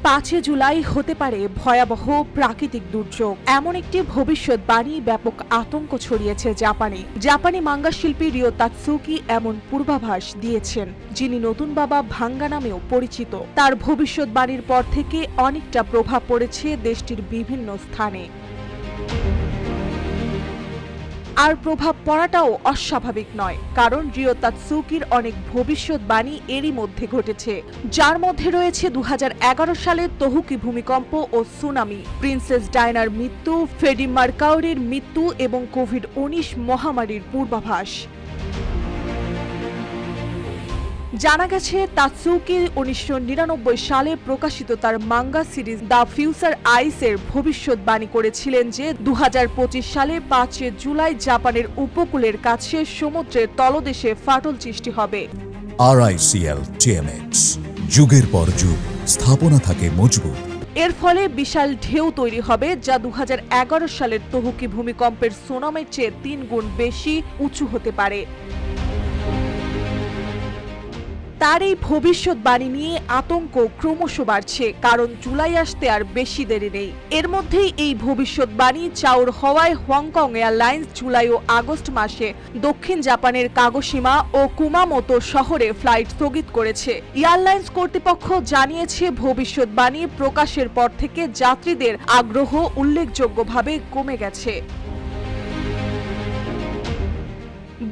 5 জুলাই হতে পারে ভয়াবহ প্রাকৃতিক দুর্যোগ, এমন একটি ভবিষ্যৎবাণী ব্যাপক আতঙ্ক ছড়িয়েছে জাপানে। জাপানি মাঙ্গা শিল্পী রিও তাতসুকি এমন পূর্বাভাস দিয়েছেন, যিনি নতুন বাবা ভাঙ্গা নামেও পরিচিত। তার ভবিষ্যৎবাণীর পর থেকে অনেকটা প্রভাব পড়েছে দেশটির বিভিন্ন স্থানে। আর প্রভাব পড়াটাও অস্বাভাবিক নয়, কারণ রিও তাতসুকির অনেক ভবিষ্যৎবাণী এরই মধ্যে ঘটেছে, যার মধ্যে রয়েছে 2011 সালের তোহুকি ভূমিকম্প ও সুনামি, প্রিন্সেস ডায়নার মৃত্যু, ফ্রেডি মার্কাউরির মৃত্যু এবং কোভিড-19 মহামারীর পূর্বাভাস। জানা গেছে তাতসুকি 1999 সালে প্রকাশিত তার মাঙ্গা সিরিজ দ্য ফিউচার আইস-এর ভবিষ্যৎবাণী করেছিলেন যে 2025 সালে 5 জুলাই জাপানের উপকূলের কাছে সমুদ্রের তলদেশে ফাটল সৃষ্টি হবে। RICL TMX, যুগের পর যুগ স্থাপনা থাকে মজবুত। এর ফলে বিশাল ঢেউ তৈরি হবে, যা 2011 সালের তোহুকি ভূমিকম্পের সুনামির চেয়ে 3 গুণ বেশি উঁচু হতে পারে। তার এই ভবিষ্যৎবাণী নিয়ে আতঙ্ক ক্রমশ বাড়ছে, কারণ জুলাই আসতে আর বেশি দেরি নেই। এর মধ্যেই এই ভবিষ্যৎবাণী চাউর হওয়ায় হংকং এয়ারলাইন্স জুলাই ও আগস্ট মাসে দক্ষিণ জাপানের কাগোশিমা ও কুমামোতো শহরে ফ্লাইট স্থগিত করেছে। এয়ারলাইন্স কর্তৃপক্ষ জানিয়েছে, ভবিষ্যৎবাণী প্রকাশের পর থেকে যাত্রীদের আগ্রহ উল্লেখযোগ্যভাবে কমে গেছে।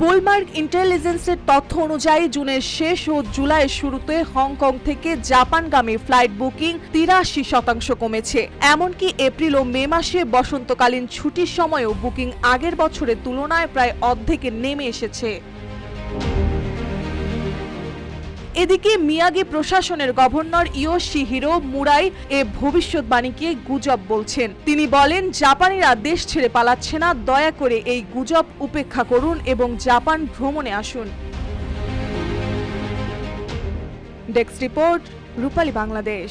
বোলমার্ক ইন্টেলিজেন্সের তথ্য অনুযায়ী জুনের শেষ ও জুলাইয়ের শুরুতে হংকং থেকে জাপানগামী ফ্লাইট বুকিং 83% কমেছে। এমনকি এপ্রিল ও মে মাসে বসন্তকালীন ছুটির সময়ও বুকিং আগের বছরের তুলনায় প্রায় অর্ধেকে নেমে এসেছে। এদিকে মিয়াগি প্রশাসনের গভর্নর ইয়োশিহিরো মুরাই এ ভবিষ্যৎবাণীকে গুজব বলছেন। তিনি বলেন, জাপানিরা দেশ ছেড়ে পালাচ্ছে না, দয়া করে এই গুজব উপেক্ষা করুন এবং জাপান ভ্রমণে আসুন। ডেস্ক রিপোর্ট, রূপালী বাংলাদেশ।